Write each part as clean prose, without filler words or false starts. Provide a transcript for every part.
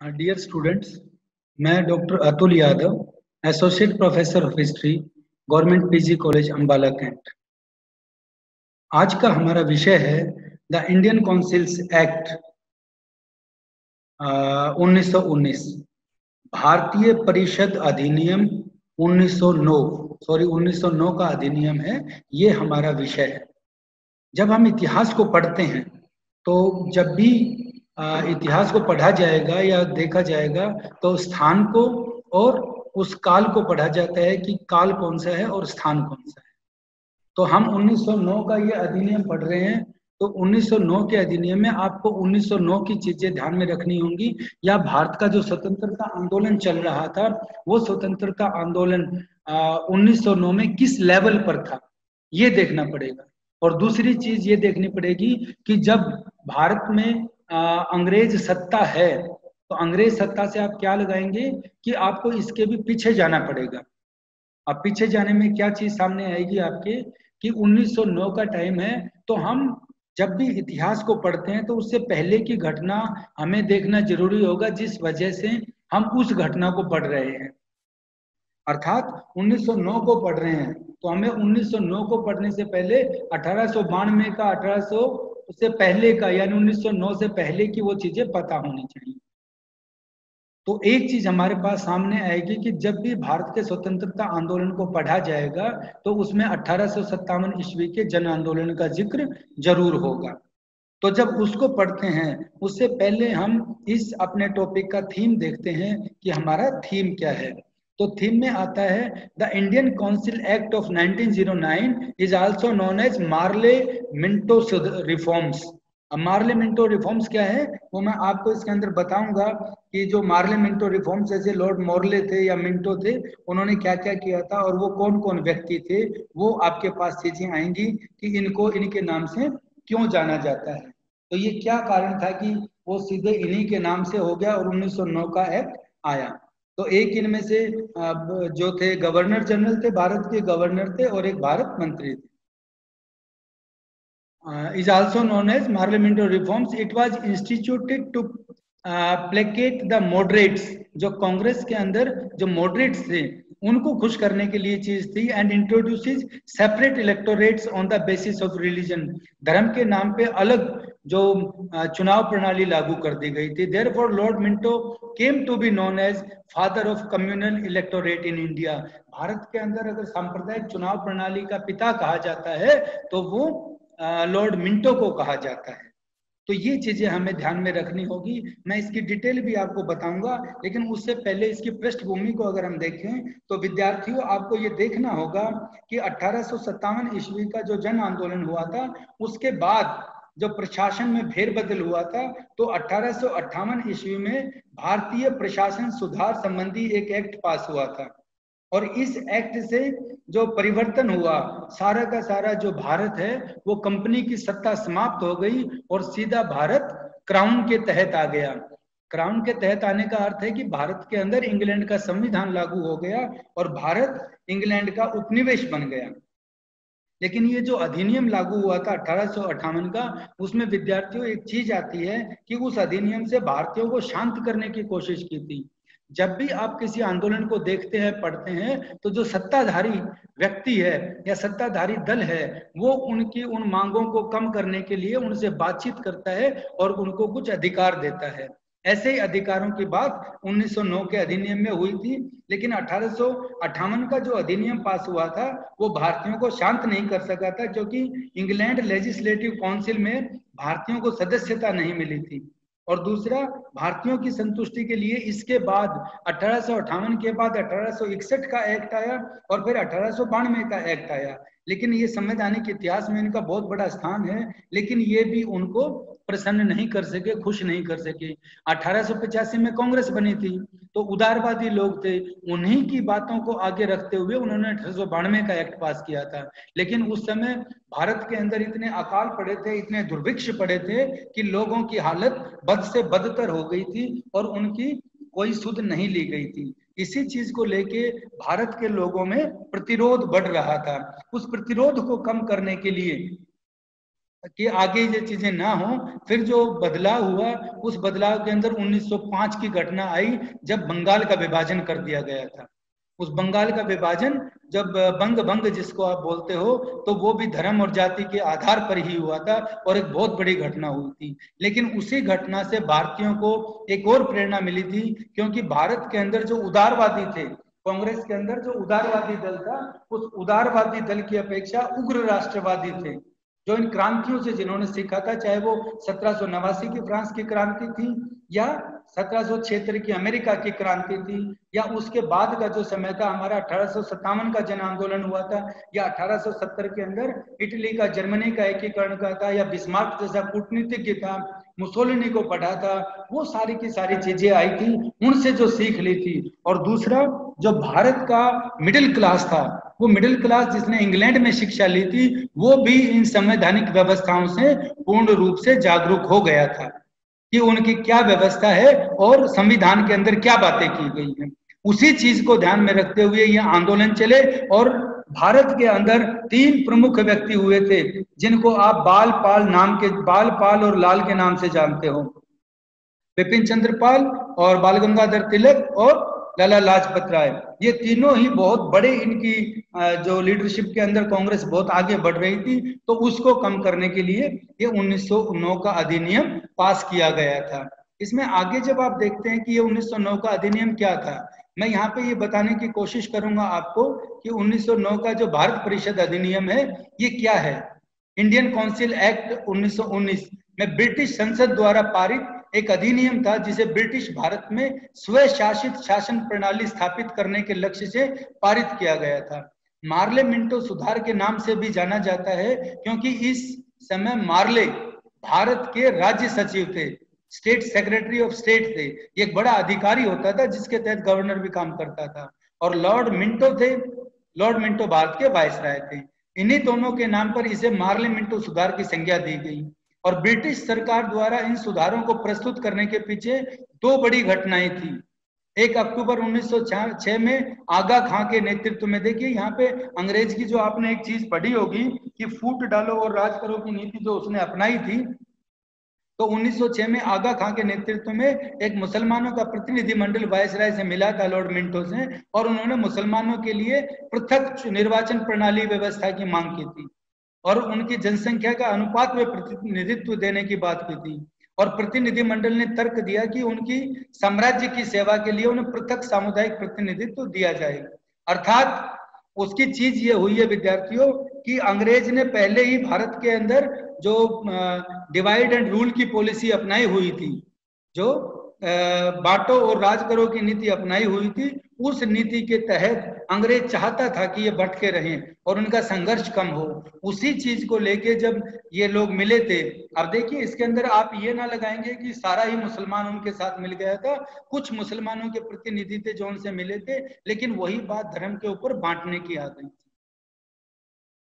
Dear students, मैं doctor Atul Yadav, associate professor of history, government PG college Ambala cantt. आज का हमारा विषय है द इंडियन काउंसिल्स एक्ट 1919, भारतीय परिषद अधिनियम 1909। 1909 का अधिनियम है, ये हमारा विषय है। जब हम इतिहास को पढ़ते हैं तो जब भी इतिहास को पढ़ा जाएगा या देखा जाएगा तो स्थान को और उस काल को पढ़ा जाता है कि काल कौन सा है और स्थान कौन सा है। तो हम 1909 का ये अधिनियम पढ़ रहे हैं, तो 1909 के अधिनियम में आपको 1909 की चीजें ध्यान में रखनी होंगी, या भारत का जो स्वतंत्रता आंदोलन चल रहा था वो स्वतंत्रता आंदोलन 1909 में किस लेवल पर था, ये देखना पड़ेगा। और दूसरी चीज ये देखनी पड़ेगी कि जब भारत में अंग्रेज सत्ता है तो अंग्रेज सत्ता से आप क्या लगाएंगे कि आपको इसके भी पीछे जाना पड़ेगा। अब पीछे जाने में क्या चीज सामने आएगी आपके कि 1909 का टाइम है, तो हम जब भी इतिहास को पढ़ते हैं तो उससे पहले की घटना हमें देखना जरूरी होगा, जिस वजह से हम उस घटना को पढ़ रहे हैं। अर्थात 1909 को पढ़ रहे हैं तो हमें 1909 को पढ़ने से पहले 1892 का 1800 उससे पहले का यानी 1909 से पहले की वो चीजें पता होनी चाहिए। तो एक चीज हमारे पास सामने आएगी कि जब भी भारत के स्वतंत्रता आंदोलन को पढ़ा जाएगा तो उसमें 1857 ईस्वी के जन आंदोलन का जिक्र जरूर होगा। तो जब उसको पढ़ते हैं उससे पहले हम इस अपने टॉपिक का थीम देखते हैं कि हमारा थीम क्या है। तो थीम में आता है the Indian council act of 1909 is also known as Morley Minto reforms. अब मार्ले मिंटो रिफॉर्म्स क्या है वो मैं आपको इसके अंदर बताऊंगा कि जो मार्ले मिंटो रिफॉर्म्स जैसे लॉर्ड मॉर्ले थे या मिंटो थे, उन्होंने क्या क्या किया था और वो कौन कौन व्यक्ति थे, वो आपके पास चीजें आएंगी कि इनको इनके नाम से क्यों जाना जाता है। तो ये क्या कारण था कि वो सीधे इन्हीं के नाम से हो गया और 1909 का एक्ट आया। तो एक इनमें से जो थे गवर्नर जनरल थे, भारत के गवर्नर थे, और एक भारत मंत्री थे। is also known as parliamentary reforms. It was instituted to placate the moderates, जो कांग्रेस के अंदर जो मॉडरेट्स थे उनको खुश करने के लिए चीज थी, and introduces separate electorates on the basis of religion. धर्म के नाम पे अलग जो चुनाव प्रणाली लागू कर दी गई थी। Therefore lord Minto came to be known as father of communal electorate in India. Bharat के अंदर अगर सांप्रदायिक चुनाव प्रणाली का पिता कहा जाता है तो वो लॉर्ड मिंटो को कहा जाता है। तो ये चीजें हमें ध्यान में रखनी होगी। मैं इसकी डिटेल भी आपको बताऊंगा, लेकिन उससे पहले इसकी पृष्ठभूमि को अगर हम देखें तो विद्यार्थियों आपको ये देखना होगा कि 1857 ईस्वी का जो जन आंदोलन हुआ था उसके बाद जो प्रशासन में फेरबदल हुआ था, तो 1858 ईस्वी में भारतीय प्रशासन सुधार संबंधी एक एक्ट पास हुआ था। और इस एक्ट से जो परिवर्तन हुआ, सारा का सारा जो भारत है वो कंपनी की सत्ता समाप्त हो गई और सीधा भारत क्राउन के तहत आ गया। क्राउन के तहत आने का अर्थ है कि भारत के अंदर इंग्लैंड का संविधान लागू हो गया और भारत इंग्लैंड का उपनिवेश बन गया। लेकिन ये जो अधिनियम लागू हुआ था 1858 का, उसमें विद्यार्थियों एक चीज आती है कि उस अधिनियम से भारतीयों को शांत करने की कोशिश की थी। जब भी आप किसी आंदोलन को देखते हैं पढ़ते हैं तो जो सत्ताधारी व्यक्ति है या सत्ताधारी दल है वो उनकी उन मांगों को कम करने के लिए उनसे बातचीत करता है और उनको कुछ अधिकार देता है। ऐसे ही अधिकारों की बात 1909 के अधिनियम में हुई थी। लेकिन 1858 का जो अधिनियम पास हुआ था वो भारतीयों को शांत नहीं कर सका था, क्योंकि इंग्लैंड लेजिस्लेटिव काउंसिल में भारतीयों को सदस्यता नहीं मिली थी। और दूसरा, भारतीयों की संतुष्टि के लिए इसके बाद 1858 के बाद 1861 का एक्ट आया और फिर 1892 का एक्ट आया। लेकिन ये संवैधानिक इतिहास में इनका बहुत बड़ा स्थान है, लेकिन ये भी उनको प्रसन्न नहीं कर सके, खुश नहीं कर सके। 1885 में कांग्रेस बनी थी तो उदारवादी लोग थे, उन्हीं की बातों को आगे रखते हुए उन्होंने 1892 का एक्ट पास किया था। लेकिन उस समय भारत के अंदर इतने अकाल पड़े थे, इतने दुर्भिक्ष पड़े थे कि लोगों की हालत बद से बदतर हो गई थी और उनकी कोई सुध नहीं ली गई थी। इसी चीज को लेके भारत के लोगों में प्रतिरोध बढ़ रहा था। उस प्रतिरोध को कम करने के लिए कि आगे ये चीजें ना हो। फिर जो बदलाव हुआ, उस बदलाव के अंदर 1905 की घटना आई जब बंगाल का विभाजन कर दिया गया था। उस बंगाल का विभाजन जब बंग भंग जिसको आप बोलते हो, तो वो भी धर्म और जाति के आधार पर ही हुआ था और एक बहुत बड़ी घटना हुई थी। लेकिन उसी घटना से भारतीयों को एक और प्रेरणा मिली थी, क्योंकि भारत के अंदर जो उदारवादी थे, कांग्रेस के अंदर जो उदारवादी दल था, उस उदारवादी दल की अपेक्षा उग्र राष्ट्रवादी थे, जो इन क्रांतियों से जिन्होंने सीखा था, चाहे वो 1789 की फ्रांस की क्रांति थी या 1776 की अमेरिका की क्रांति थी, या उसके बाद का जो समय था हमारा 1857 का जन आंदोलन हुआ था, या 1870 के अंदर इटली का जर्मनी का एकीकरण का था, या बिस्मार्क जैसा कूटनीतिज्ञ था, मुसोलिनी को पढ़ा था, वो सारी की सारी चीजें आई थी, उनसे जो सीख ली थी। और दूसरा, जो भारत का मिडिल क्लास था, वो मिडिल क्लास जिसने इंग्लैंड में शिक्षा ली थी, वो भी इन संवैधानिक व्यवस्थाओं से पूर्ण रूप से जागरूक हो गया था कि उनकी क्या व्यवस्था है और संविधान के अंदर क्या बातें की गई हैं। उसी चीज को ध्यान में रखते हुए ये आंदोलन चले और भारत के अंदर 3 प्रमुख व्यक्ति हुए थे, जिनको आप बाल पाल और लाल के नाम से जानते हो, बिपिन चंद्र पाल और बाल गंगाधर तिलक और लाला लाजपत राय। ये तीनों ही बहुत बड़े, इनकी जो लीडरशिप के अंदर कांग्रेस बहुत आगे बढ़ रही थी, तो उसको कम करने के लिए ये 1909 का अधिनियम पास किया गया था। इसमें आगे जब आप देखते हैं कि ये 1909 का अधिनियम क्या था, मैं यहाँ पे ये बताने की कोशिश करूंगा आपको कि 1909 का जो भारत परिषद अधिनियम है, ये क्या है। इंडियन काउंसिल एक्ट 1919 में ब्रिटिश संसद द्वारा पारित एक अधिनियम था, जिसे ब्रिटिश भारत में स्वशासित शासन प्रणाली स्थापित करने के लक्ष्य से पारित किया गया था। मार्ले मिंटो सुधार के नाम से भी जाना जाता है, क्योंकि इस समय मार्ले भारत के राज्य सचिव थे, स्टेट सेक्रेटरी ऑफ स्टेट थे। एक बड़ा अधिकारी होता था जिसके तहत गवर्नर भी काम करता था। और लॉर्ड मिंटो थे, लॉर्ड मिंटो भारत के वायसराय थे। इन्हीं दोनों के नाम पर इसे मार्ले मिंटो सुधार की संज्ञा दी गई। और ब्रिटिश सरकार द्वारा इन सुधारों को प्रस्तुत करने के पीछे 2 बड़ी घटनाएं थी। 1 अक्टूबर 1906 में आगा खां के नेतृत्व में, देखिए यहाँ पे अंग्रेज की जो आपने एक चीज पढ़ी होगी कि फूट डालो और राज करो की नीति जो उसने अपनाई थी, तो 1906 में आगा खां के नेतृत्व में एक मुसलमानों का प्रतिनिधिमंडल वायसराय से मिला था, लॉर्ड मिंटो से, और उन्होंने मुसलमानों के लिए पृथक निर्वाचन प्रणाली व्यवस्था की मांग की थी और उनकी जनसंख्या का अनुपात में प्रतिनिधित्व देने की बात की थी। और प्रतिनिधिमंडल ने तर्क दिया कि उनकी साम्राज्य की सेवा के लिए उन्हें पृथक सामुदायिक प्रतिनिधित्व दिया जाए। अर्थात उसकी चीज ये हुई है विद्यार्थियों कि अंग्रेज ने पहले ही भारत के अंदर जो डिवाइड एंड रूल की पॉलिसी अपनाई हुई थी, जो बांटो और राज करो की नीति अपनाई हुई थी, उस नीति के तहत अंग्रेज चाहता था कि ये भटके रहें और उनका संघर्ष कम हो। उसी चीज को लेके जब ये लोग मिले थे, अब देखिए इसके अंदर आप ये ना लगाएंगे कि सारा ही मुसलमान उनके साथ मिल गया था, कुछ मुसलमानों के प्रतिनिधि थे जो उनसे मिले थे, लेकिन वही बात धर्म के ऊपर बांटने की आ गई।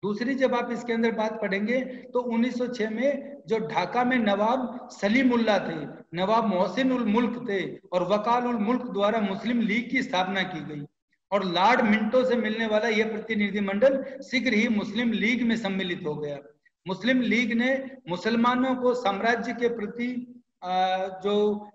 दूसरी जब आप इसके अंदर बात पढ़ेंगे तो 1906 में जो ढाका में नवाब सलीमुल्लाह थे, नवाब मोहसिन उल मुल्क थे और वकाल उल मुल्क द्वारा मुस्लिम लीग की स्थापना की गई। और लॉर्ड मिंटो से मिलने वाला यह प्रतिनिधिमंडल शीघ्र ही मुस्लिम लीग में सम्मिलित हो गया। मुस्लिम लीग ने मुसलमानों को साम्राज्य के प्रति जो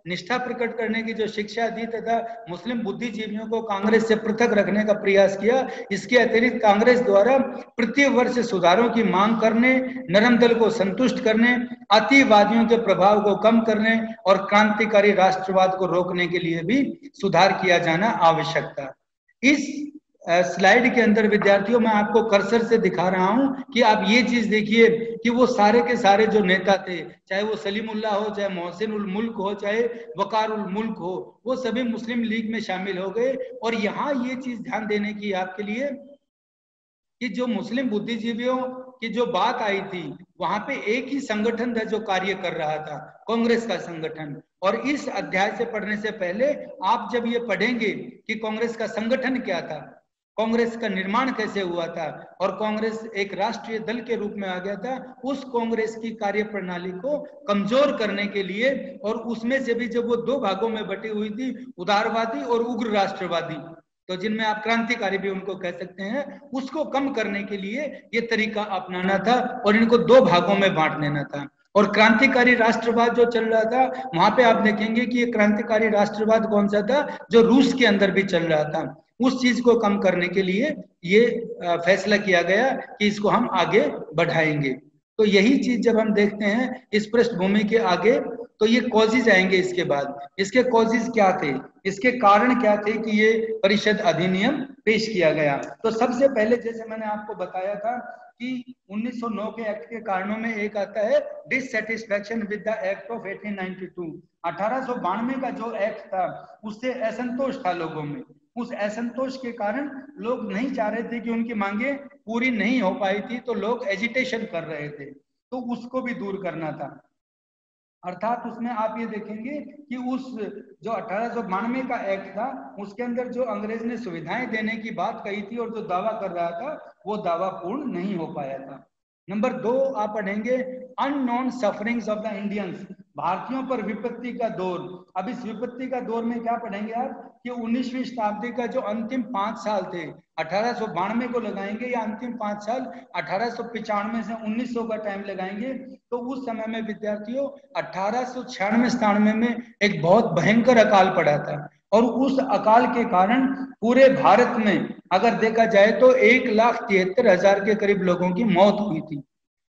निष्ठा प्रकट करने की जो शिक्षा दी तथा मुस्लिम बुद्धिजीवियों को कांग्रेस से पृथक रखने का प्रयास किया। इसके अतिरिक्त कांग्रेस द्वारा प्रति वर्ष सुधारों की मांग करने, नरम दल को संतुष्ट करने, अतिवादियों के प्रभाव को कम करने और क्रांतिकारी राष्ट्रवाद को रोकने के लिए भी सुधार किया जाना आवश्यक था। इस स्लाइड के अंदर विद्यार्थियों मैं आपको कर्सर से दिखा रहा हूं कि आप ये चीज देखिए कि वो सारे के सारे जो नेता थे, चाहे वो सलीमुल्लाह हो, चाहे मोहसिन उल मुल्क हो, चाहे वकार उल मुल्क हो, वो सभी मुस्लिम लीग में शामिल हो गए। और यहाँ ये चीज ध्यान देने की आपके लिए कि जो मुस्लिम बुद्धिजीवियों की जो बात आई थी, वहां पे एक ही संगठन था जो कार्य कर रहा था, कांग्रेस का संगठन। और इस अध्याय से पढ़ने से पहले आप जब ये पढ़ेंगे कि कांग्रेस का संगठन क्या था, कांग्रेस का निर्माण कैसे हुआ था और कांग्रेस एक राष्ट्रीय दल के रूप में आ गया था, उस कांग्रेस की कार्य प्रणाली को कमजोर करने के लिए, और उसमें से भी जब वो 2 भागों में बटी हुई थी, उदारवादी और उग्र राष्ट्रवादी, तो जिनमें आप क्रांतिकारी भी उनको कह सकते हैं, उसको कम करने के लिए ये तरीका अपनाना था और इनको दो भागों में बांट देना था। और क्रांतिकारी राष्ट्रवाद जो चल रहा था, वहां पे आप देखेंगे कि ये क्रांतिकारी राष्ट्रवाद कौन सा था, जो रूस के अंदर भी चल रहा था। उस चीज को कम करने के लिए ये फैसला किया गया कि इसको हम आगे बढ़ाएंगे। तो यही चीज जब हम देखते हैं इस पृष्ठभूमि के आगे, तो ये कॉजेज आएंगे इसके बाद। इसके कॉजेज क्या थे, इसके कारण क्या थे कि ये परिषद अधिनियम पेश किया गया। तो सबसे पहले जैसे मैंने आपको बताया था कि 1909 के एक्ट के कारणों में एक आता है dissatisfaction with the act of 1892। 1892 का जो एक्ट था उससे असंतोष था लोगों में। उस असंतोष के कारण लोग नहीं चाह रहे थे कि उनकी मांगे पूरी नहीं हो पाई थी, तो लोग एजिटेशन कर रहे थे, तो उसको भी दूर करना था। अर्थात उसमें आप ये देखेंगे कि उस जो 1892 का एक्ट था उसके अंदर जो अंग्रेज ने सुविधाएं देने की बात कही थी और जो दावा कर रहा था वो दावा पूर्ण नहीं हो पाया था। नंबर 2 आप पढ़ेंगे unknown sufferings of the Indians, भारतीयों पर विपत्ति का दौर। अब इस विपत्ति का दौर में क्या पढ़ेंगे आप कि 19वीं शताब्दी का जो अंतिम 5 साल थे, 1892 को लगाएंगे या अंतिम 5 साल 1895 से 1900 का टाइम लगाएंगे, तो उस समय में विद्यार्थियों 1896-97 में एक बहुत भयंकर अकाल पड़ा था। और उस अकाल के कारण पूरे भारत में अगर देखा जाए तो 1,73,000 के करीब लोगों की मौत हुई थी।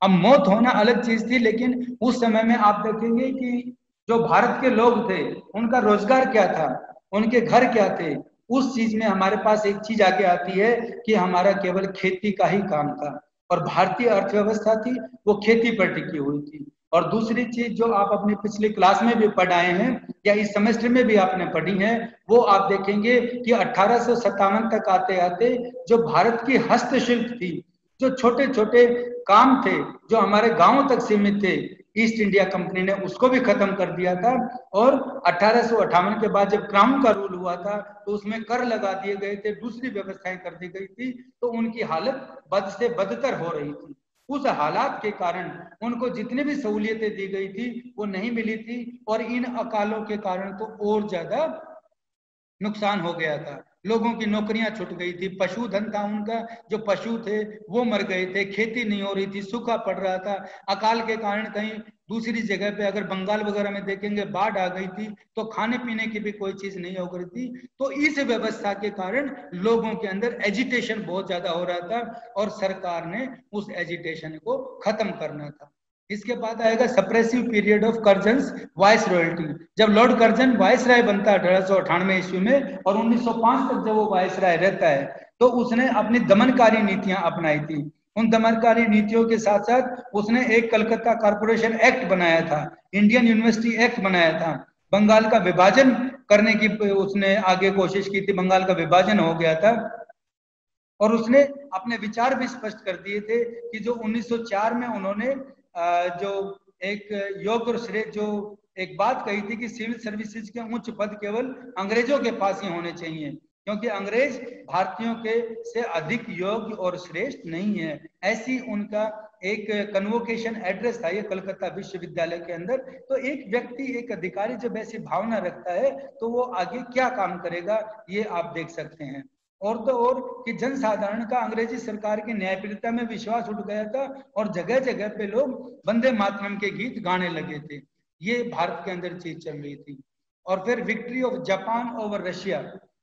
अब मौत होना अलग चीज थी, लेकिन उस समय में आप देखेंगे कि जो भारत के लोग थे उनका रोजगार क्या था, उनके घर क्या थे। उस चीज में हमारे पास एक चीज आगे आती है कि हमारा केवल खेती का ही काम था और भारतीय अर्थव्यवस्था थी वो खेती पर टिकी हुई थी। और दूसरी चीज जो आप अपनी पिछली क्लास में भी पढ़ाए हैं या इस सेमेस्टर में भी आपने पढ़ी है, वो आप देखेंगे कि 1857 तक आते आते जो भारत की हस्तशिल्प थी, जो छोटे छोटे काम थे जो हमारे गांवों तक सीमित थे, ईस्ट इंडिया कंपनी ने उसको भी खत्म कर दिया था। और 1858 के बाद जब क्राउन का रूल हुआ था तो उसमें कर लगा दिए गए थे, दूसरी व्यवस्थाएं कर दी गई थी, तो उनकी हालत बद से बदतर हो रही थी। उस हालात के कारण उनको जितनी भी सहूलियतें दी गई थी वो नहीं मिली थी और इन अकालों के कारण तो और ज्यादा नुकसान हो गया था। लोगों की नौकरियां छूट गई थी, पशुधन था उनका, जो पशु थे वो मर गए थे, खेती नहीं हो रही थी, सूखा पड़ रहा था। अकाल के कारण कहीं दूसरी जगह पे अगर बंगाल वगैरह में देखेंगे बाढ़ आ गई थी, तो खाने पीने की भी कोई चीज नहीं हो गई थी। तो इस व्यवस्था के कारण लोगों के अंदर एजिटेशन बहुत ज्यादा हो रहा था और सरकार ने उस एजिटेशन को खत्म करना था। इसके बाद आएगा suppressive period of Curzon's viceroyalty. जब लॉर्ड कर्जन वाइस राय बनता है 1898 ईस्वी में और 1905 तक जब वो वाइस राय रहता है, तो उसने अपनी दमनकारी नीतियां अपनाई थी। उन दमनकारी नीतियों के साथ साथ उसने एक कलकत्ता कारपोरेशन एक्ट बनाया था, इंडियन यूनिवर्सिटी एक्ट बनाया था, बंगाल का विभाजन करने की उसने आगे कोशिश की थी, बंगाल का विभाजन हो गया था। और उसने अपने विचार भी स्पष्ट कर दिए थे कि जो 1904 में उन्होंने जो एक योग्य और श्रेष्ठ जो एक बात कही थी कि सिविल सर्विसेज के उच्च पद केवल अंग्रेजों के पास ही होने चाहिए, क्योंकि अंग्रेज भारतीयों के से अधिक योग्य और श्रेष्ठ नहीं है। ऐसी उनका एक कन्वोकेशन एड्रेस था ये कलकत्ता विश्वविद्यालय के अंदर। तो एक व्यक्ति, एक अधिकारी जब ऐसी भावना रखता है तो वो आगे क्या काम करेगा, ये आप देख सकते हैं। और तो और कि जनसाधारण का अंग्रेजी सरकार की न्यायप्रियता में विश्वास उठ गया था और जगह जगह पे लोग वंदे मातरम के गीत गाने लगे थे। ये भारत के अंदर चीज चल रही थी। और फिर victory of Japan over Russia,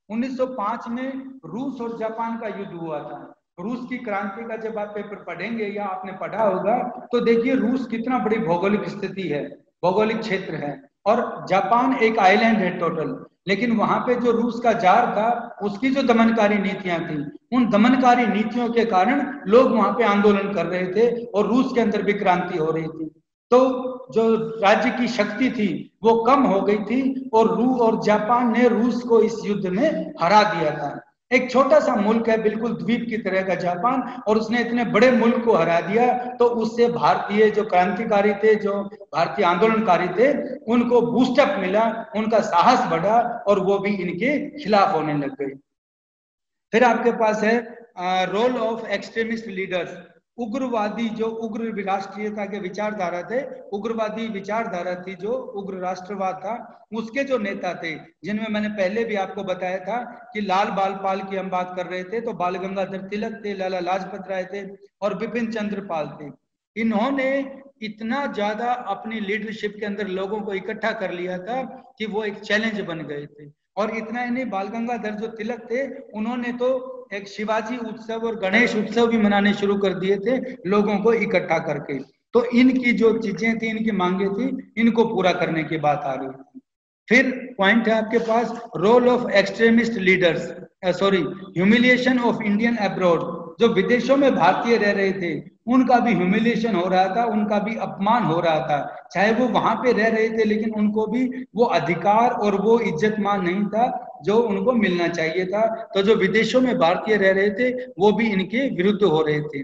1905 में रूस और जापान का युद्ध हुआ था। रूस की क्रांति का जब आप पेपर पढ़ेंगे या आपने पढ़ा होगा तो देखिए रूस कितना बड़ी भौगोलिक स्थिति है, भौगोलिक क्षेत्र है, और जापान एक आइलैंड है टोटल। लेकिन वहां पे जो रूस का जार था उसकी जो दमनकारी नीतियां थी, उन दमनकारी नीतियों के कारण लोग वहां पे आंदोलन कर रहे थे और रूस के अंदर भी क्रांति हो रही थी। तो जो राज्य की शक्ति थी वो कम हो गई थी और रूस और जापान ने रूस को इस युद्ध में हरा दिया था। एक छोटा सा मुल्क है, बिल्कुल द्वीप की तरह का जापान, और उसने इतने बड़े मुल्क को हरा दिया। तो उससे भारतीय जो क्रांतिकारी थे, जो भारतीय आंदोलनकारी थे, उनको बूस्टअप मिला, उनका साहस बढ़ा और वो भी इनके खिलाफ होने लग गए। फिर आपके पास है रोल ऑफ एक्सट्रीमिस्ट लीडर्स। उग्रवादी जो उग्र राष्ट्रीयता के विचारधारा थे, उग्रवादी विचारधारा थी, जो उग्र राष्ट्रवाद था, उसके जो नेता थे, जिनमें मैंने पहले भी आपको बताया था कि लाल बाल पाल की हम बात कर रहे थे, तो बाल गंगाधर तिलक थे, लाला लाजपत राय थे और बिपिन चंद्र पाल थे। इन्होंने इतना ज्यादा अपनी लीडरशिप के अंदर लोगों को इकट्ठा कर लिया था कि वो एक चैलेंज बन गए थे। और इतना ही नहीं, बाल गंगाधर जो तिलक थे, उन्होंने तो एक शिवाजी उत्सव और गणेश उत्सव भी मनाने शुरू कर दिए थे लोगों को इकट्ठा करके। तो इनकी जो चीजें थी, इनकी मांगे थी, इनको पूरा करने की बात आ रही थी। फिर पॉइंट है आपके पास, role of extremist leaders, sorry, humiliation of Indian abroad. जो विदेशों में भारतीय रह रहे थे, उनका भी ह्यूमिलिएशन हो रहा था, उनका भी अपमान हो रहा था। चाहे वो वहां पे रह रहे थे, लेकिन उनको भी वो अधिकार और वो इज्जत मान नहीं था जो उनको मिलना चाहिए था। तो जो विदेशों में भारतीय रह रहे थे, वो भी इनके विरुद्ध हो रहे थे।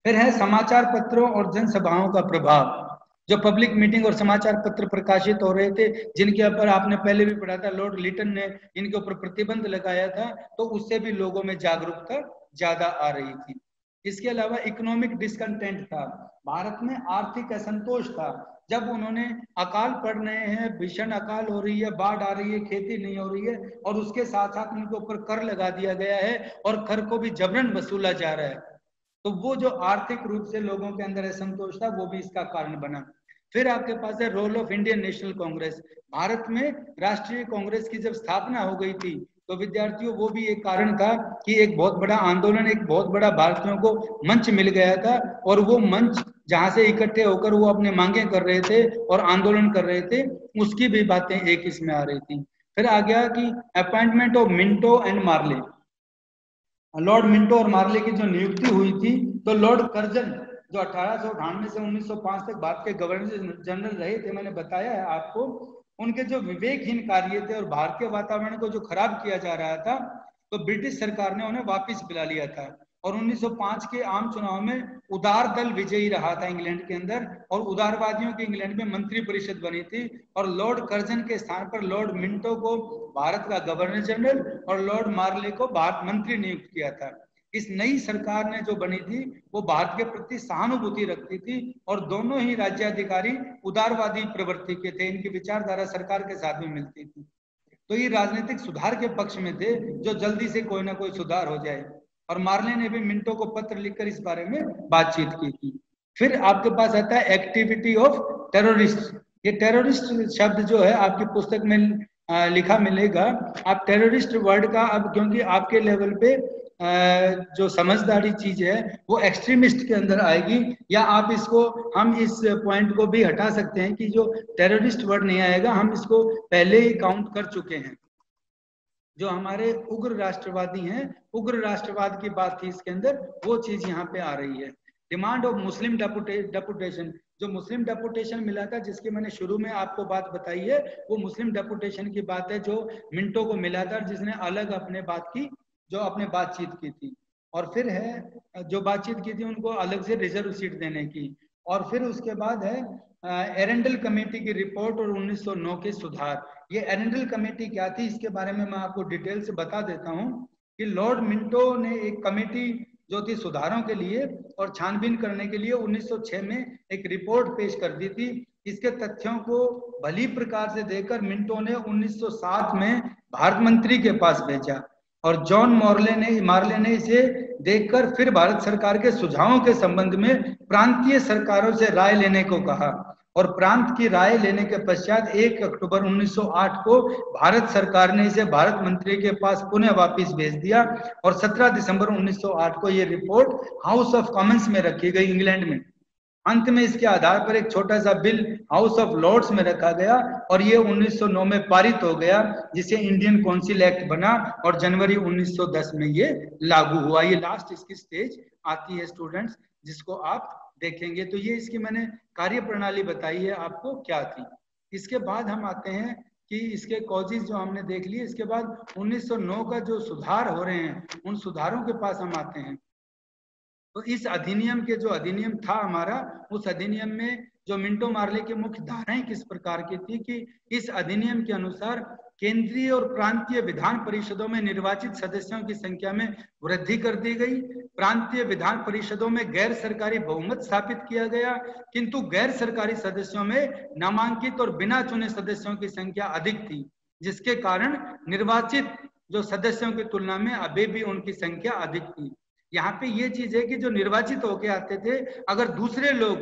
फिर है समाचार पत्रों और जनसभाओं का प्रभाव। जो पब्लिक मीटिंग और समाचार पत्र प्रकाशित हो रहे थे, जिनके ऊपर आपने पहले भी पढ़ा था, लॉर्ड लिटन ने इनके ऊपर प्रतिबंध लगाया था, तो उससे भी लोगों में जागरूकता ज्यादा आ रही थी। इसके अलावा इकोनॉमिक डिसकंटेंट था, भारत में आर्थिक असंतोष था। जब उन्होंने अकाल पड़ रहे हैं, भीषण अकाल हो रही है, बाढ़ आ रही है, खेती नहीं हो रही है, और उसके साथ साथ उनके ऊपर कर लगा दिया गया है और कर को भी जबरन वसूला जा रहा है, तो वो जो आर्थिक रूप से लोगों के अंदर असंतोष था, वो भी इसका कारण बना। फिर आपके पास है role of Indian National Congress. Bharat में राष्ट्रीय कांग्रेस की जब स्थापना हो गई थी, तो विद्यार्थियों वो भी एक कारण था कि एक बहुत बड़ा आंदोलन, एक बहुत बड़ा भारतीयों को मंच मिल गया था, और वो मंच जहां से इकट्ठे होकर वो अपने मांगे कर रहे थे और आंदोलन कर रहे थे, उसकी भी बातें एक इसमें आ रही थी। फिर आ गया कि appointment of Minto and Morley. Lord Minto और मार्ले की जो नियुक्ति हुई थी, तो लॉर्ड कर्जन जो 1898 से 1905 तक भारत के गवर्नर जनरल रहे थे, मैंने बताया है आपको, उनके जो विवेकहीन कार्य थे और भारतीय वातावरण को जो खराब किया जा रहा था, तो ब्रिटिश सरकार ने उन्हें वापस बुला लिया था। और 1905 के आम चुनाव में उदार दल विजयी रहा था इंग्लैंड के अंदर, और उदारवादियों की इंग्लैंड में मंत्री परिषद बनी थी, और लॉर्ड कर्जन के स्थान पर लॉर्ड मिंटो को भारत का गवर्नर जनरल और लॉर्ड मार्ले को भारत मंत्री नियुक्त किया था। इस नई सरकार ने जो बनी थी, वो भारत के प्रति सहानुभूति रखती थी, और दोनों ही राज्याधिकारी उदारवादी प्रवृत्ति के थे, इनकी विचारधारा सरकार के साथ में मिलती थी। तो ये राजनीतिक सुधार के पक्ष में थे, जो जल्दी से कोई ना कोई सुधार हो जाए, और मार्ले ने भी मिंटो को पत्र लिखकर इस बारे में बातचीत की थी। फिर आपके पास आता है एक्टिविटी ऑफ टेररिस्ट। ये टेररिस्ट शब्द जो है आपकी पुस्तक में लिखा मिलेगा। आप टेररिस्ट वर्ड का, अब क्योंकि आपके लेवल पे जो समझदारी चीज है वो एक्सट्रीमिस्ट के अंदर आएगी, या आप इसको, हम इस पॉइंट को भी हटा सकते हैं कि जो टेररिस्ट वर्ड नहीं आएगा, हम इसको पहले ही काउंट कर चुके हैं। जो हमारे उग्र राष्ट्रवादी हैं, उग्र राष्ट्रवाद की बात थी इसके अंदर, वो चीज यहाँ पे आ रही है। डिमांड ऑफ मुस्लिम डेपुटेशन, जो मुस्लिम डेपुटेशन मिला था, जिसकी मैंने शुरू में आपको बात बताई है, वो मुस्लिम डेपुटेशन की बात है जो मिंटो को मिला था, जिसने अलग अपने बात की, जो अपने बातचीत की थी। और फिर है जो बातचीत की थी उनको अलग से रिजर्व सीट देने की। और फिर उसके बाद है एरेंडल कमेटी की रिपोर्ट और 1909 के सुधार। ये एरेंडल कमेटी क्या थी, इसके बारे में मैं आपको डिटेल से बता देता हूँ कि लॉर्ड मिंटो ने एक कमेटी जो थी सुधारों के लिए और छानबीन करने के लिए 1906 में एक रिपोर्ट पेश कर दी थी। इसके तथ्यों को भली प्रकार से देखकर मिंटो ने 1907 में भारत मंत्री के पास भेजा, और जॉन मार्ले ने इसे देखकर फिर भारत सरकार के सुझावों के संबंध में प्रांतीय सरकारों से राय लेने को कहा, और प्रांत की राय लेने के पश्चात 1 अक्टूबर 1908 को भारत सरकार ने इसे भारत मंत्री के पास पुनः वापस भेज दिया, और 17 दिसंबर 1908 को यह रिपोर्ट हाउस ऑफ कॉमन्स में रखी गई इंग्लैंड में। अंत में इसके आधार पर एक छोटा सा बिल हाउस ऑफ लॉर्ड्स में रखा गया, और ये 1909 में पारित हो गया, जिसे इंडियन काउंसिल एक्ट बना, और जनवरी 1910 में ये लागू हुआ। ये लास्ट इसकी स्टेज आती है स्टूडेंट्स, जिसको आप देखेंगे। तो ये इसकी मैंने कार्य प्रणाली बताई है आपको क्या थी। इसके बाद हम आते हैं कि इसके कॉजेज जो हमने देख लिए, इसके बाद 1909 का जो सुधार हो रहे हैं, उन सुधारों के पास हम आते हैं। तो इस अधिनियम के जो अधिनियम था हमारा, उस अधिनियम में जो मिंटो मार्ले की मुख्य धाराएं किस प्रकार की थी कि इस अधिनियम के अनुसार केंद्रीय और प्रांतीय विधान परिषदों में निर्वाचित सदस्यों की संख्या में वृद्धि कर दी गई। प्रांतीय विधान परिषदों में गैर सरकारी बहुमत स्थापित किया गया, किंतु गैर सरकारी सदस्यों में नामांकित और बिना चुने सदस्यों की संख्या अधिक थी, जिसके कारण निर्वाचित जो सदस्यों की तुलना में अभी भी उनकी संख्या अधिक थी। यहाँ पे ये चीज है कि जो निर्वाचित होके आते थे, अगर दूसरे लोग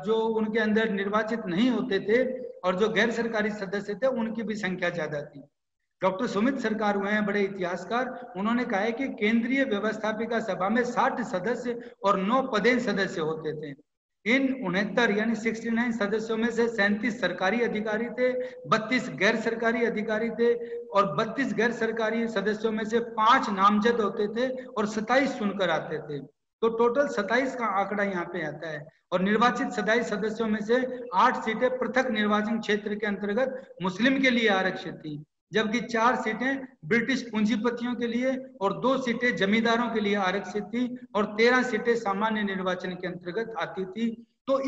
जो उनके अंदर निर्वाचित नहीं होते थे और जो गैर सरकारी सदस्य थे, उनकी भी संख्या ज्यादा थी। डॉक्टर सुमित सरकार हुए हैं, बड़े इतिहासकार, उन्होंने कहा है कि केंद्रीय व्यवस्थापिका सभा में 60 सदस्य और 9 पदेन सदस्य होते थे। इन 69 यानी 69 सदस्यों में से 37 सरकारी अधिकारी थे, 32 गैर सरकारी अधिकारी थे और 32 गैर सरकारी सदस्यों में से 5 नामजद होते थे और 27 चुनकर आते थे। तो टोटल 27 का आंकड़ा यहाँ पे आता है। और निर्वाचित 27 सदस्यों में से 8 सीटें पृथक निर्वाचन क्षेत्र के अंतर्गत मुस्लिम के लिए आरक्षित थी, जबकि 4 सीटें ब्रिटिश पूंजीपतियों के लिए और 2 सीटें जमींदारों के लिए आरक्षित थी और 13 सीटें सामान्य निर्वाचन के अंतर्गत आती थी। तो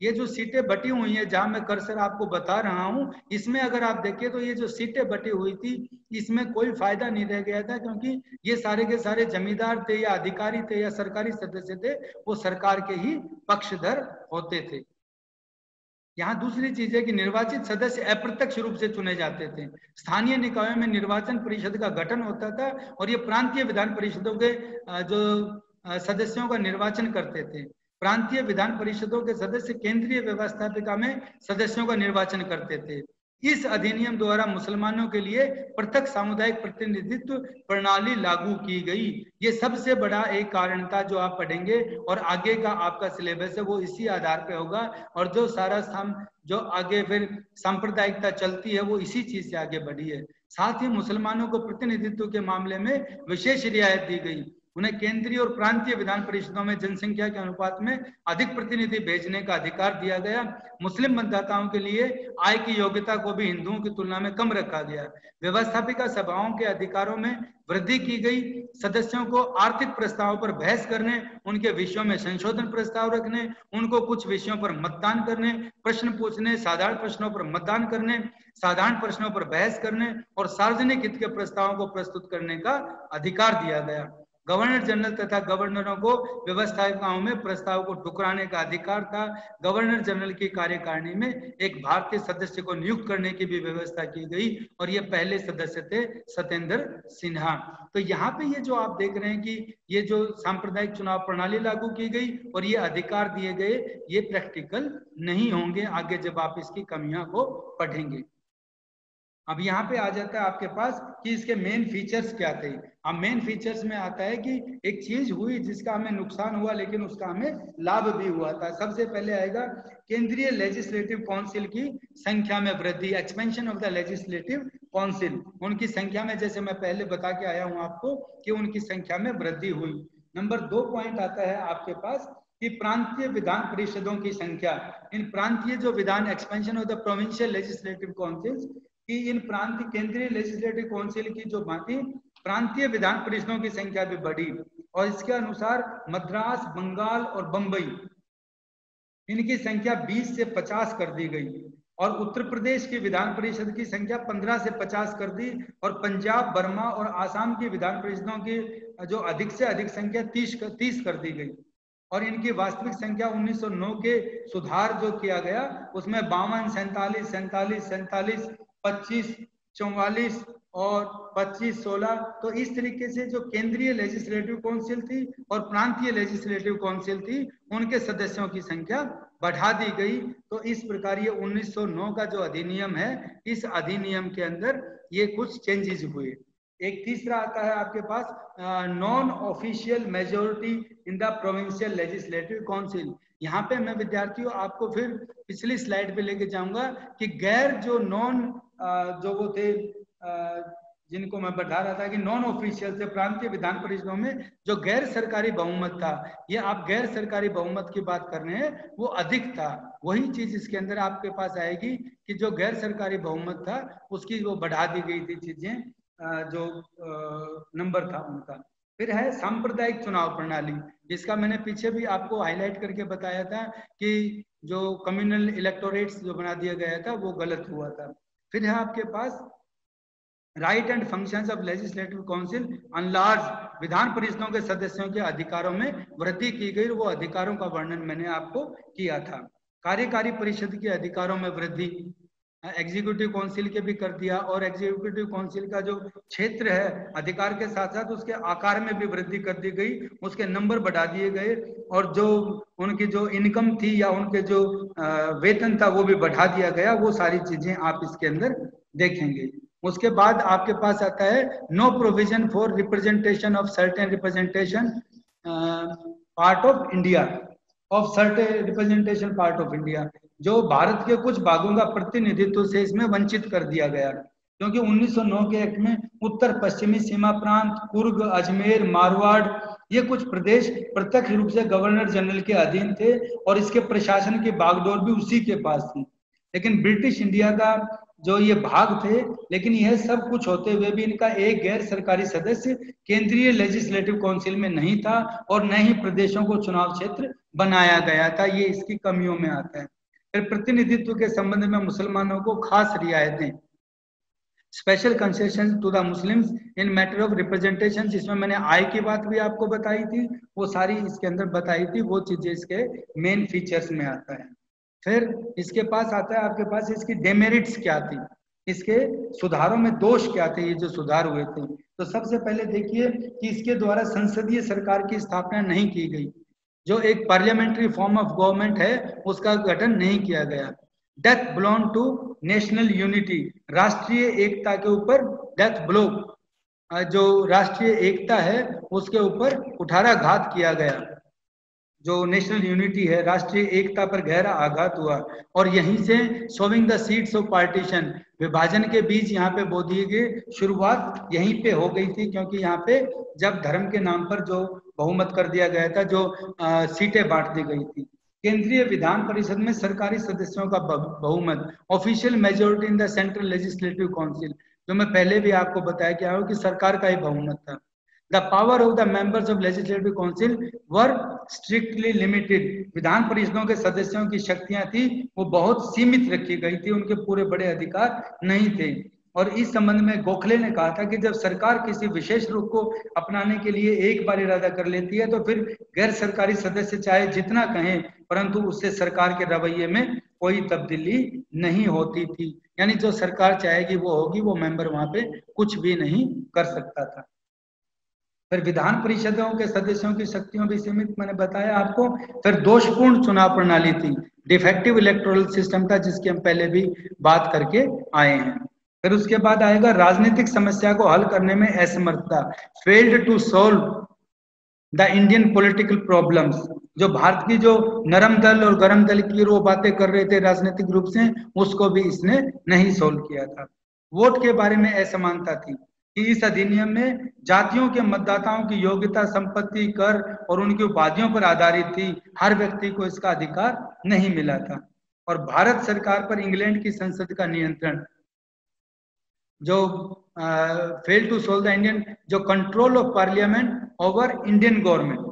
ये जो सीटें बटी हुई हैं, जहां मैं कर्सर आपको बता रहा हूं, इसमें अगर आप देखें तो ये जो सीटें बटी हुई थी, इसमें कोई फायदा नहीं रह गया था, क्योंकि ये सारे के सारे जमींदार थे या अधिकारी थे या सरकारी सदस्य थे, वो सरकार के ही पक्षधर होते थे। यहाँ दूसरी चीज है कि निर्वाचित सदस्य अप्रत्यक्ष रूप से चुने जाते थे। स्थानीय निकायों में निर्वाचन परिषद का गठन होता था और ये प्रांतीय विधान परिषदों के जो सदस्यों का निर्वाचन करते थे। प्रांतीय विधान परिषदों के सदस्य केंद्रीय व्यवस्थापिका में सदस्यों का निर्वाचन करते थे। इस अधिनियम द्वारा मुसलमानों के लिए पृथक सामुदायिक प्रतिनिधित्व प्रणाली लागू की गई। ये सबसे बड़ा एक कारण था जो आप पढ़ेंगे और आगे का आपका सिलेबस है वो इसी आधार पे होगा, और जो सारा जो आगे फिर सांप्रदायिकता चलती है वो इसी चीज से आगे बढ़ी है। साथ ही मुसलमानों को प्रतिनिधित्व के मामले में विशेष रियायत दी गई। उन्हें केंद्रीय और प्रांतीय विधान परिषदों में जनसंख्या के अनुपात में अधिक प्रतिनिधि भेजने का अधिकार दिया गया। मुस्लिम मतदाताओं के लिए आय की योग्यता को भी हिंदुओं की तुलना में कम रखा गया। व्यवस्थापिका सभाओं के अधिकारों में वृद्धि की गई। सदस्यों को आर्थिक प्रस्तावों पर बहस करने, उनके विषयों में संशोधन प्रस्ताव रखने, उनको कुछ विषयों पर मतदान करने, प्रश्न पूछने, साधारण प्रश्नों पर मतदान करने, साधारण प्रश्नों पर बहस करने और सार्वजनिक हित के प्रस्तावों को प्रस्तुत करने का अधिकार दिया गया। गवर्नर जनरल तथा गवर्नरों को व्यवस्थापिकाओं में प्रस्ताव को ठुकराने का अधिकार था। गवर्नर जनरल की कार्यकारिणी में एक भारतीय सदस्य को नियुक्त करने की भी व्यवस्था की गई और ये पहले सदस्य थे सत्येंद्र सिन्हा। तो यहाँ पे ये जो आप देख रहे हैं कि ये जो सांप्रदायिक चुनाव प्रणाली लागू की गई और ये अधिकार दिए गए, ये प्रैक्टिकल नहीं होंगे आगे जब आप इसकी कमियां को पढ़ेंगे। अब यहाँ पे आ जाता है आपके पास कि इसके मेन फीचर्स क्या थे। अब मेन फीचर्स में आता है कि एक चीज हुई जिसका हमें नुकसान हुआ लेकिन उसका हमें लाभ भी हुआ था। सबसे पहले आएगा केंद्रीय लेजिस्लेटिव काउंसिल की संख्या में वृद्धि, expansion of the legislative council. उनकी संख्या में, जैसे मैं पहले बता के आया हूं आपको, कि उनकी संख्या में वृद्धि हुई। नंबर 2 पॉइंट आता है आपके पास कि प्रांतीय विधान परिषदों की संख्या। इन प्रांतीय जो विधान, expansion of the provincial legislative council, कि इन प्रांतीय केंद्रीय लेजिस्लेटिव काउंसिल की जो भांति प्रांतीय विधान परिषदों की संख्या भी बढ़ी और इसके अनुसार मद्रास, बंगाल और बंबई, इनकी संख्या 20 से 50 कर दी गई और उत्तर प्रदेश की विधान परिषद की संख्या 15 से 50 कर दी और पंजाब, बर्मा और आसाम की विधान परिषदों की जो अधिक से अधिक संख्या 30 कर दी गई और इनकी वास्तविक संख्या 1909 के सुधार जो किया गया उसमें 52, 47, 47, 47, 25, 44 और 25, 16, तो इस तरीके से जो केंद्रीय लेजिस्लेटिव काउंसिल थी और प्रांतीय लेजिस्लेटिव काउंसिल थी, उनके सदस्यों की संख्या बढ़ा दी गई। तो इस प्रकार ये 1909 का जो अधिनियम है, इस अधिनियम के अंदर ये कुछ चेंजेस हुए। एक तीसरा आता है आपके पास non official majority in the provincial legislative council. यहाँ पे मैं विद्यार्थियों आपको फिर पिछली स्लाइड पे लेके जाऊंगा कि गैर जो नॉन जो वो थे जिनको मैं बढ़ा रहा था कि नॉन ऑफिशियल से प्रांतीय विधान परिषदों में जो गैर सरकारी बहुमत था, ये आप गैर सरकारी बहुमत की बात कर रहे हैं, वो अधिक था। वही चीज इसके अंदर आपके पास आएगी कि जो गैर सरकारी बहुमत था उसकी वो बढ़ा दी गई थी चीजें, जो नंबर था उनका। फिर है सांप्रदायिक चुनाव प्रणाली, जिसका मैंने पीछे भी आपको हाईलाइट करके बताया था कि जो कम्युनल इलेक्टोरेट्स जो बना दिया गया था वो गलत हुआ था। फिर है आपके पास right and functions of legislative council enlarge, विधान परिषदों के सदस्यों के अधिकारों में वृद्धि की गई, वो अधिकारों का वर्णन मैंने आपको किया था। कार्यकारी परिषद के अधिकारों में वृद्धि एग्जीक्यूटिव काउंसिल के भी कर दिया, और एग्जीक्यूटिव काउंसिल का जो क्षेत्र है अधिकार के साथ साथ उसके आकार में भी वृद्धि कर दी गई, उसके नंबर बढ़ा दिए गए, और जो उनकी जो इनकम थी या उनके जो वेतन था वो भी बढ़ा दिया गया। वो सारी चीजें आप इसके अंदर देखेंगे। उसके बाद आपके पास आता है no provision for representation of certain representation part of India, of certain representation part of India, जो भारत के कुछ भागों का प्रतिनिधित्व से इसमें वंचित कर दिया गया, क्योंकि 1909 के एक्ट में उत्तर पश्चिमी सीमा प्रांत, कुर्ग, अजमेर, मारवाड़, ये कुछ प्रदेश प्रत्यक्ष रूप से गवर्नर जनरल के अधीन थे और इसके प्रशासन की बागडोर भी उसी के पास थी। लेकिन ब्रिटिश इंडिया का जो ये भाग थे, लेकिन यह सब कुछ होते हुए भी इनका एक गैर सरकारी सदस्य केंद्रीय लेजिस्लेटिव काउंसिल में नहीं था और न ही प्रदेशों को चुनाव क्षेत्र बनाया गया था। ये इसकी कमियों में आता है। फिर प्रतिनिधित्व के संबंध में मुसलमानों को खास रियायतें, special concession to the Muslims in matter of representation, जिसमें मैंने आय की बात भी आपको बताई थी, वो सारी इसके अंदर बताई थी, वो चीजें इसके मेन फीचर्स में आता है। फिर इसके पास आता है आपके पास इसकी डेमेरिट्स क्या थी, इसके सुधारों में दोष क्या थे, ये जो सुधार हुए थे। तो सबसे पहले देखिए कि इसके द्वारा संसदीय सरकार की स्थापना नहीं की गई, जो एक पार्लियामेंट्री फॉर्म ऑफ गवर्नमेंट है उसका गठन नहीं किया गया। Death belong to national unity, राष्ट्रीय एकता के ऊपर डेथ ब्लो, जो राष्ट्रीय एकता है उसके ऊपर कुठाराघात किया गया। जो नेशनल यूनिटी है, राष्ट्रीय एकता पर गहरा आघात हुआ, और यहीं से sowing the seeds of partition, विभाजन के बीज यहाँ पे बो दिए गए, शुरुआत यहीं पे हो गई थी, क्योंकि यहाँ पे जब धर्म के नाम पर जो बहुमत कर दिया गया था, जो सीटें बांट दी गई थी। केंद्रीय विधान परिषद में सरकारी सदस्यों का बहुमत, official majority in the central legislative council, जो मैं पहले भी आपको बताया कि कि सरकार का ही बहुमत था। The power of the members of legislative council were strictly limited, विधान परिषदों के सदस्यों की शक्तियां थी वो बहुत सीमित रखी गई थी, उनके पूरे बड़े अधिकार नहीं थे। और इस संबंध में गोखले ने कहा था कि जब सरकार किसी विशेष रूप को अपनाने के लिए एक बार इरादा कर लेती है तो फिर गैर सरकारी सदस्य चाहे जितना कहें, परंतु उससे सरकार के रवैये में कोई तब्दीली नहीं होती थी। यानी जो सरकार चाहेगी वो होगी, वो मेंबर वहां पे कुछ भी नहीं कर सकता था। फिर विधान परिषदों के सदस्यों की शक्तियों भी सीमित, मैंने बताया आपको। फिर दोषपूर्ण चुनाव प्रणाली थी, डिफेक्टिव इलेक्टोरल सिस्टम था, जिसकी हम पहले भी बात करके आए हैं। फिर उसके बाद आएगा राजनीतिक समस्या को हल करने में असमर्थता, failed to solve the Indian political problems, जो भारत की जो नरम दल और गरम दल की वो बातें कर रहे थे राजनीतिक रूप से, उसको भी इसने नहीं सोल्व किया था। वोट के बारे में असमानता थी कि इस अधिनियम में जातियों के मतदाताओं की योग्यता, संपत्ति, कर और उनकी उपाधियों पर आधारित थी, हर व्यक्ति को इसका अधिकार नहीं मिला था। और भारत सरकार पर इंग्लैंड की संसद का नियंत्रण, जो fail to solve the Indian, जो control of parliament over Indian government,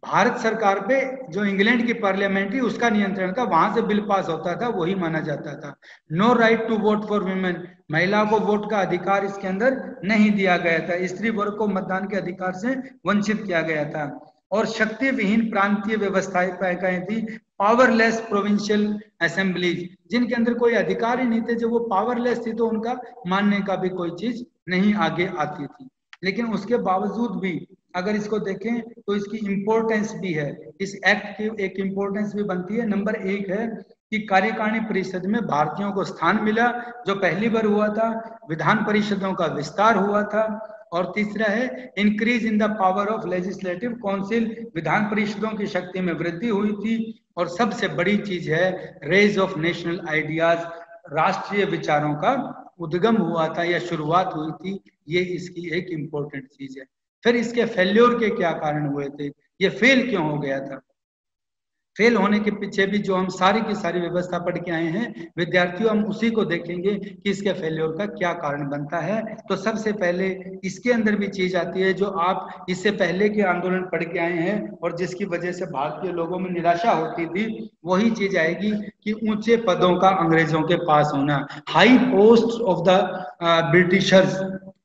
Bharat सरकार पे जो इंग्लैंड की पार्लियामेंट थी उसका नियंत्रण था, वहां से बिल पास होता था वही माना जाता था। No right to vote for women, महिला को वोट का अधिकार इसके अंदर नहीं दिया गया था, स्त्री वर्ग को मतदान के अधिकार से वंचित किया गया था। और शक्ति विहीन प्रांतीय व्यवस्थाएं थी, पावरलेस प्रोविंशियल असेंबलीज, जिनके अंदर कोई अधिकार ही नहीं थे, जो वो पावरलेस थी तो उनका मानने का भी कोई चीज नहीं आगे आती थी। लेकिन उसके बावजूद भी अगर इसको देखें तो इसकी इम्पोर्टेंस भी है, इस एक्ट की एक इम्पोर्टेंस भी बनती है। नंबर 1 है कि कार्यकारिणी परिषद में भारतीयों को स्थान मिला, जो पहली बार हुआ था। विधान परिषदों का विस्तार हुआ था। और तीसरा है increase in the power of legislative council, विधान परिषदों की शक्ति में वृद्धि हुई थी। और सबसे बड़ी चीज है रेज ऑफ नेशनल आइडियाज, राष्ट्रीय विचारों का उद्गम हुआ था या शुरुआत हुई थी, ये इसकी एक इम्पोर्टेंट चीज है। फिर इसके फेल्योर के क्या कारण हुए थे, ये फेल क्यों हो गया था। फेल होने के पीछे भी जो हम सारी की सारी व्यवस्था पढ़ के आए हैं विद्यार्थियों, हम उसी को देखेंगे कि इसके फेल्योर का क्या कारण बनता है। तो सबसे पहले इसके अंदर भी चीज आती है जो आप इससे पहले के आंदोलन पढ़ के आए हैं और जिसकी वजह से भारतीय लोगों में निराशा होती थी, वही चीज आएगी कि ऊंचे पदों का अंग्रेजों के पास होना, high post of the Britishers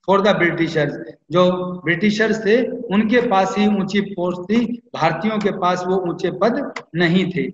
for the Britishers, जो ब्रिटिशर्स थे उनके पास ही ऊंची पोस्ट थी, भारतीयों के पास वो ऊंचे पद नहीं थे।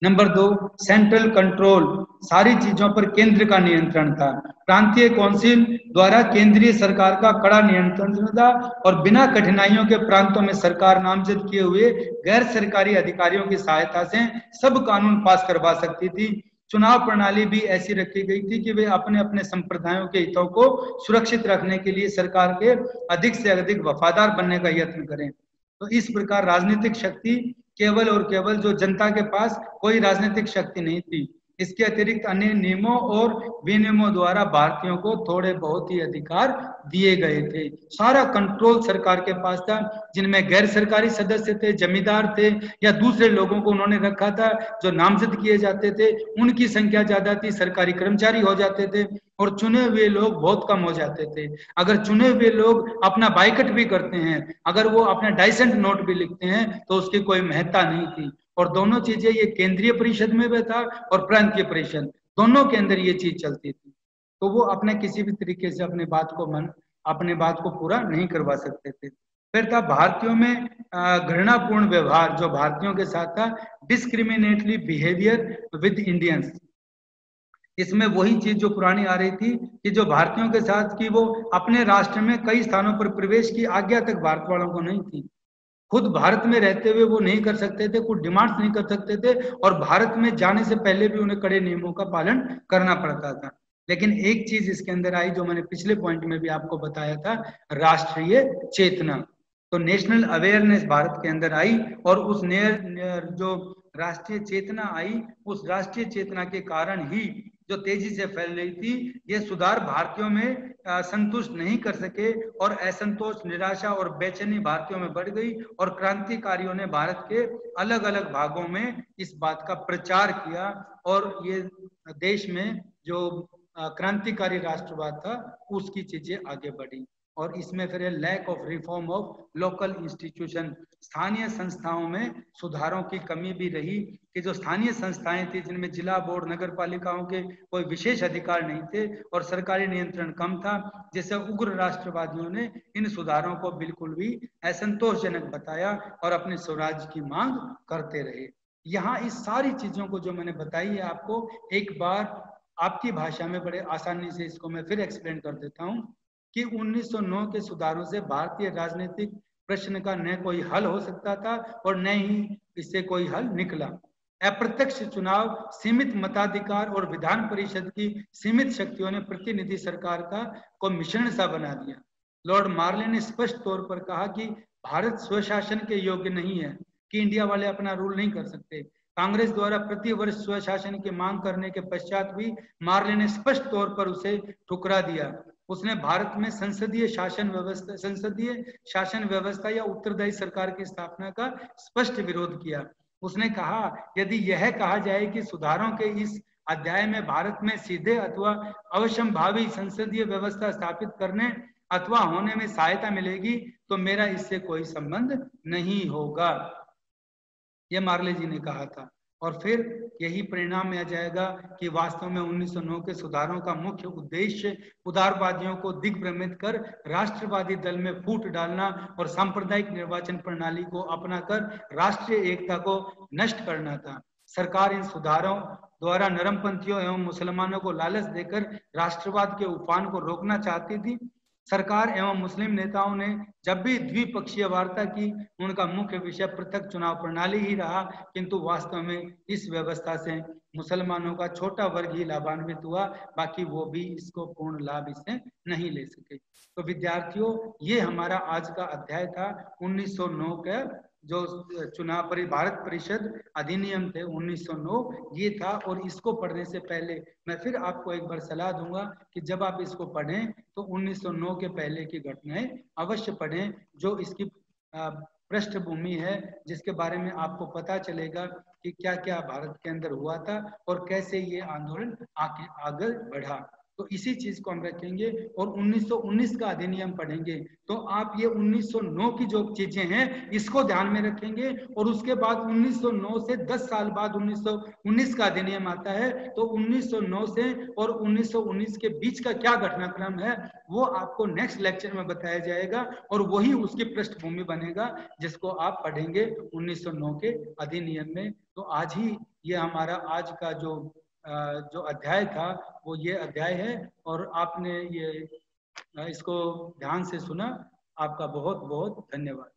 नंबर 2, सेंट्रल कंट्रोल, सारी चीजों पर केंद्र का नियंत्रण था। प्रांतीय काउंसिल द्वारा केंद्रीय सरकार का कड़ा नियंत्रण था और बिना कठिनाइयों के प्रांतों में सरकार नामजद किए हुए गैर सरकारी अधिकारियों की सहायता से सब कानून पास करवा सकती थी। चुनाव प्रणाली भी ऐसी रखी गई थी कि वे अपने अपने संप्रदायों के हितों को सुरक्षित रखने के लिए सरकार के अधिक से अधिक वफादार बनने का यत्न करें। तो इस प्रकार राजनीतिक शक्ति केवल और केवल जो जनता के पास कोई राजनीतिक शक्ति नहीं थी, इसके अतिरिक्त अन्य नियमों और विनियमों द्वारा भारतीयों को थोड़े बहुत ही अधिकार दिए गए थे। सारा कंट्रोल सरकार के पास था, जिनमें गैर सरकारी सदस्य थे, जमींदार थे या दूसरे लोगों को उन्होंने रखा था जो नामजद किए जाते थे, उनकी संख्या ज्यादा थी, सरकारी कर्मचारी हो जाते थे और चुने हुए लोग बहुत कम हो जाते थे। अगर चुने हुए लोग अपना बाइकट भी करते हैं, अगर वो अपना डाइसेंट नोट भी लिखते हैं तो उसकी कोई महत्ता नहीं थी। और दोनों चीजें ये केंद्रीय परिषद में भी था और प्रांतीय परिषद, दोनों के अंदर ये चीज चलती थी। तो वो अपने किसी भी तरीके से अपने बात को पूरा नहीं करवा सकते थे। फिर था भारतीयों में घृणापूर्ण व्यवहार जो भारतीयों के साथ था, डिस्क्रिमिनेटरी बिहेवियर विद इंडियंस। इसमें वही चीज जो पुरानी आ रही थी कि जो भारतीयों के साथ की वो अपने राष्ट्र में कई स्थानों पर प्रवेश की आज्ञा तक भारत वालों को नहीं थी, खुद भारत में रहते हुए वो नहीं कर सकते थे, कुछ डिमांड्स नहीं कर सकते थे और भारत में जाने से पहले भी उन्हें कड़े नियमों का पालन करना पड़ता था। लेकिन एक चीज इसके अंदर आई जो मैंने पिछले पॉइंट में भी आपको बताया था, राष्ट्रीय चेतना। तो नेशनल अवेयरनेस भारत के अंदर आई और उस जो राष्ट्रीय चेतना आई, उस राष्ट्रीय चेतना के कारण ही जो तेजी से फैल रही थी, ये सुधार भारतीयों में संतुष्ट नहीं कर सके और असंतोष, निराशा और बेचैनी भारतीयों में बढ़ गई और क्रांतिकारियों ने भारत के अलग अलग भागों में इस बात का प्रचार किया और ये देश में जो क्रांतिकारी राष्ट्रवाद था उसकी चीजें आगे बढ़ी। और इसमें फिर lack of reform of local institution, स्थानीय संस्थाओं में सुधारों की कमी भी रही कि जो स्थानीय संस्थाएं थी जिनमें जिला बोर्ड, नगर पालिकाओं के कोई विशेष अधिकार नहीं थे और सरकारी नियंत्रण कम था, जैसे उग्र राष्ट्रवादियों ने इन सुधारों को बिल्कुल भी असंतोषजनक बताया और अपने स्वराज की मांग करते रहे। यहाँ इस सारी चीजों को जो मैंने बताई है आपको, एक बार आपकी भाषा में बड़े आसानी से इसको मैं फिर एक्सप्लेन कर देता हूँ कि 1909 के सुधारों से भारतीय राजनीतिक प्रश्न का न कोई हल हो सकता था और न ही इससे कोई हल निकला। अप्रत्यक्ष चुनाव, सीमित मताधिकार और विधान परिषद की सीमित शक्तियों ने प्रतिनिधि सरकार को मिश्रण सा बना दिया। लॉर्ड मार्ले ने स्पष्ट तौर पर कहा कि भारत स्वशासन के योग्य नहीं है, कि इंडिया वाले अपना रूल नहीं कर सकते। कांग्रेस द्वारा प्रति वर्ष स्वशासन की मांग करने के पश्चात भी मार्ले ने स्पष्ट तौर पर उसे ठुकरा दिया। उसने भारत में संसदीय शासन व्यवस्था या उत्तरदायी सरकार की स्थापना का स्पष्ट विरोध किया। उसने कहा, यदि यह कहा जाए कि सुधारों के इस अध्याय में भारत में सीधे अथवा अवश्यंभावी संसदीय व्यवस्था स्थापित करने अथवा होने में सहायता मिलेगी तो मेरा इससे कोई संबंध नहीं होगा, यह मार्ले जी ने कहा था। और फिर यही परिणाम में आ जाएगा कि वास्तव में 1909 के सुधारों का मुख्य उद्देश्य उदारवादियों को दिग्भ्रमित कर राष्ट्रवादी दल में फूट डालना और सांप्रदायिक निर्वाचन प्रणाली को अपनाकर राष्ट्रीय एकता को नष्ट करना था। सरकार इन सुधारों द्वारा नरमपंथियों एवं मुसलमानों को लालच देकर राष्ट्रवाद के उफान को रोकना चाहती थी। सरकार एवं मुस्लिम नेताओं ने जब भी द्विपक्षीय वार्ता की, उनका मुख्य विषय पृथक चुनाव प्रणाली ही रहा, किंतु वास्तव में इस व्यवस्था से मुसलमानों का छोटा वर्ग ही लाभान्वित हुआ, बाकी वो भी इसको पूर्ण लाभ इससे नहीं ले सके। तो विद्यार्थियों, ये हमारा आज का अध्याय था 1909 का जो चुनाव भारत परिषद अधिनियम थे 1909, ये था। और इसको पढ़ने से पहले मैं फिर आपको एक बार सलाह दूंगा कि जब आप इसको पढ़ें तो 1909 के पहले की घटनाएं अवश्य पढ़ें, जो इसकी पृष्ठभूमि है, जिसके बारे में आपको पता चलेगा कि क्या क्या भारत के अंदर हुआ था और कैसे ये आंदोलन आगे बढ़ा। तो इसी चीज को हम रखेंगे और 1919 का अधिनियम पढ़ेंगे। तो आप ये 1909 की जो चीजें हैं इसको ध्यान में रखेंगे और उसके बाद 1909 से 10 साल बाद 1919 का अधिनियम आता है। तो 1909 से और 1919 के बीच का क्या घटनाक्रम है वो आपको नेक्स्ट लेक्चर में बताया जाएगा और वही उसकी पृष्ठभूमि बनेगा जिसको आप पढ़ेंगे 1909 के अधिनियम में। तो आज ही ये हमारा आज का जो अध्याय था वो ये अध्याय है और आपने ये इसको ध्यान से सुना। आपका बहुत बहुत धन्यवाद।